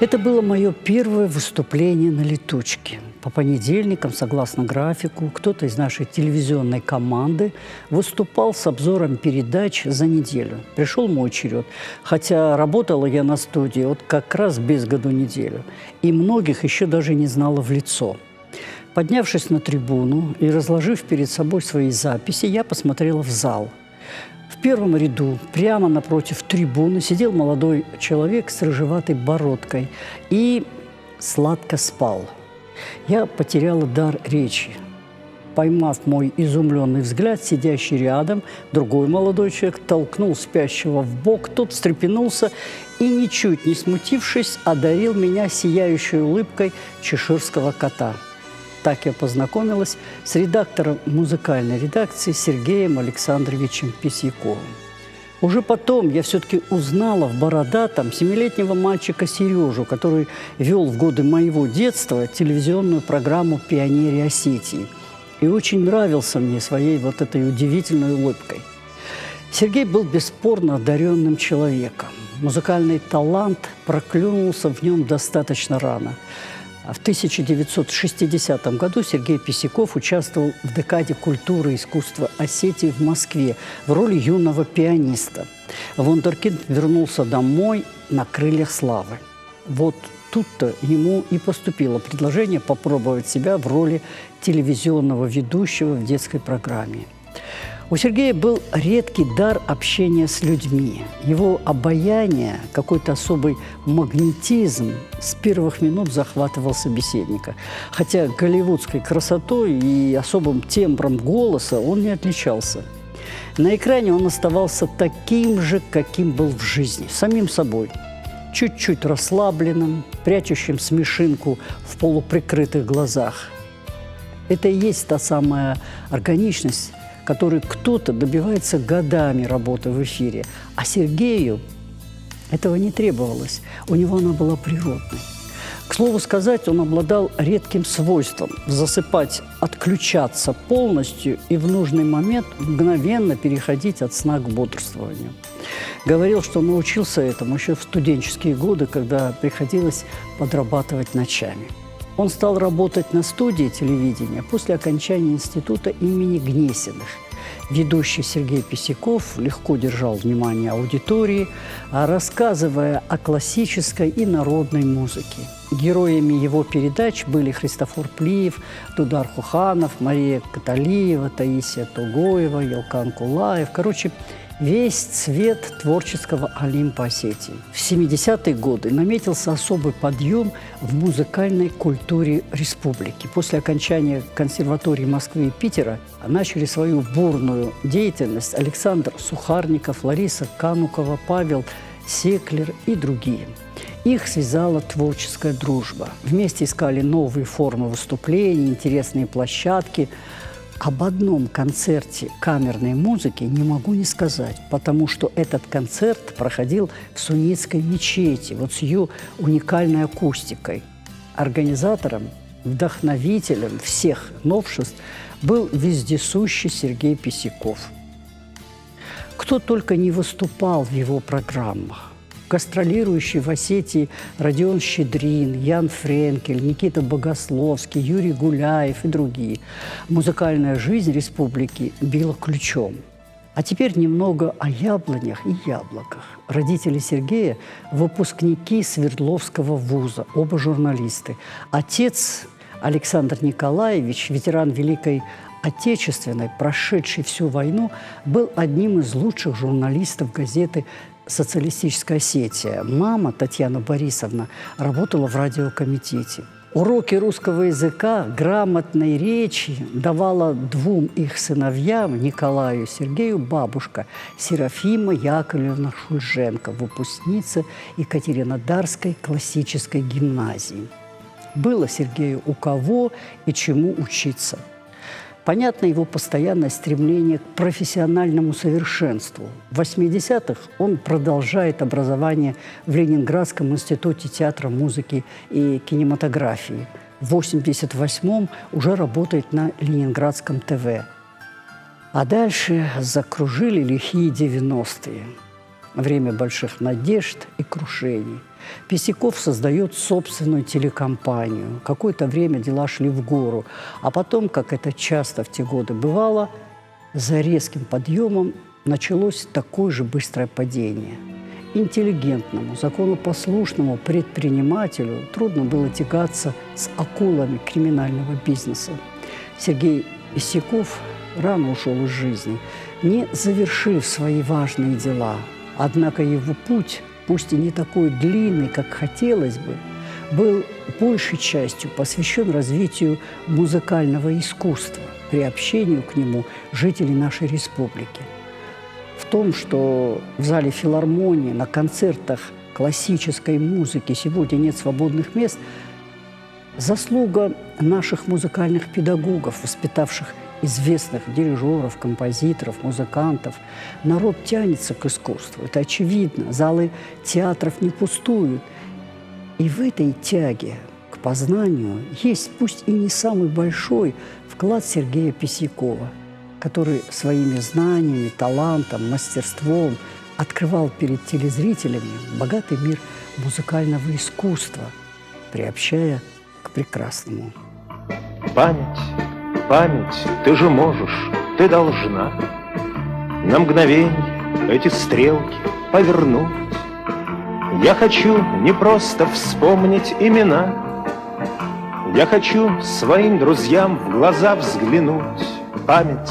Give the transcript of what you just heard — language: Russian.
Это было мое первое выступление на «Летучке». По понедельникам, согласно графику, кто-то из нашей телевизионной команды выступал с обзором передач за неделю. Пришел мой черед, хотя работала я на студии вот как раз без году неделю, и многих еще даже не знала в лицо. Поднявшись на трибуну и разложив перед собой свои записи, я посмотрела в зал. В первом ряду, прямо напротив трибуны, сидел молодой человек с рыжеватой бородкой и сладко спал. Я потеряла дар речи. Поймав мой изумленный взгляд, сидящий рядом, другой молодой человек толкнул спящего в бок, тот встрепенулся и, ничуть не смутившись, одарил меня сияющей улыбкой чеширского кота. Так я познакомилась с редактором музыкальной редакции Сергеем Александровичем Письяковым. Уже потом я все-таки узнала в бородатом 7-летнего мальчика Сережу, который вел в годы моего детства телевизионную программу «Пионерия Осетии». И очень нравился мне своей вот этой удивительной улыбкой. Сергей был бесспорно одаренным человеком. Музыкальный талант проклюнулся в нем достаточно рано. В 1960 году Сергей Писяков участвовал в декаде культуры и искусства Осетии в Москве в роли юного пианиста. Вундеркинд вернулся домой на крыльях славы. Вот тут-то ему и поступило предложение попробовать себя в роли телевизионного ведущего в детской программе. У Сергея был редкий дар общения с людьми. Его обаяние, какой-то особый магнетизм с первых минут захватывал собеседника. Хотя голливудской красотой и особым тембром голоса он не отличался. На экране он оставался таким же, каким был в жизни, самим собой. Чуть-чуть расслабленным, прячущим смешинку в полуприкрытых глазах. Это и есть та самая органичность, которой кто-то добивается годами работы в эфире. А Сергею этого не требовалось. У него она была природной. К слову сказать, он обладал редким свойством засыпать, отключаться полностью и в нужный момент мгновенно переходить от сна к бодрствованию. Говорил, что научился этому еще в студенческие годы, когда приходилось подрабатывать ночами. Он стал работать на студии телевидения после окончания института имени Гнесиных. Ведущий Сергей Писяков легко держал внимание аудитории, рассказывая о классической и народной музыке. Героями его передач были Христофор Плиев, Дудар Хуханов, Мария Каталиева, Таисия Тугоева, Елкан Кулаев. Короче, весь цвет творческого Олимпа Осетии. В 70-е годы наметился особый подъем в музыкальной культуре республики. После окончания консерватории Москвы и Питера начали свою бурную деятельность Александр Сухарников, Лариса Канукова, Павел Секлер и другие. Их связала творческая дружба. Вместе искали новые формы выступлений, интересные площадки. Об одном концерте камерной музыки не могу не сказать, потому что этот концерт проходил в Суннитской мечети, вот с ее уникальной акустикой. Организатором, вдохновителем всех новшеств был вездесущий Сергей Писяков. Кто только не выступал в его программах. Гастролирующий в Осетии Родион Щедрин, Ян Френкель, Никита Богословский, Юрий Гуляев и другие. Музыкальная жизнь республики била ключом. А теперь немного о яблонях и яблоках. Родители Сергея – выпускники Свердловского вуза, оба журналисты. Отец Александр Николаевич, ветеран Великой Отечественной, прошедший всю войну, был одним из лучших журналистов газеты «Социалистическая Осетия». Мама, Татьяна Борисовна, работала в радиокомитете. Уроки русского языка, грамотной речи давала двум их сыновьям, Николаю и Сергею, бабушка Серафима Яковлевна Шульженко, выпускница Екатеринодарской классической гимназии. Было Сергею у кого и чему учиться. Понятно его постоянное стремление к профессиональному совершенству. В 80-х он продолжает образование в Ленинградском институте театра, музыки и кинематографии. В 88-м уже работает на Ленинградском ТВ. А дальше закружили лихие 90-е. время больших надежд и крушений. Песеков создает собственную телекомпанию. Какое-то время дела шли в гору, а потом, как это часто в те годы бывало, за резким подъемом началось такое же быстрое падение. Интеллигентному, законопослушному предпринимателю трудно было тягаться с акулами криминального бизнеса. Сергей Песеков рано ушел из жизни, не завершив свои важные дела. Однако его путь, пусть и не такой длинный, как хотелось бы, был большей частью посвящен развитию музыкального искусства, приобщению к нему жителей нашей республики. В том, что в зале филармонии на концертах классической музыки сегодня нет свободных мест, заслуга наших музыкальных педагогов, воспитавших известных дирижеров, композиторов, музыкантов. Народ тянется к искусству. Это очевидно. Залы театров не пустуют. И в этой тяге к познанию есть, пусть и не самый большой, вклад Сергея Песекова, который своими знаниями, талантом, мастерством открывал перед телезрителями богатый мир музыкального искусства, приобщая к прекрасному. Память, память, ты же можешь, ты должна на мгновенье эти стрелки повернуть. Я хочу не просто вспомнить имена, я хочу своим друзьям в глаза взглянуть. Память,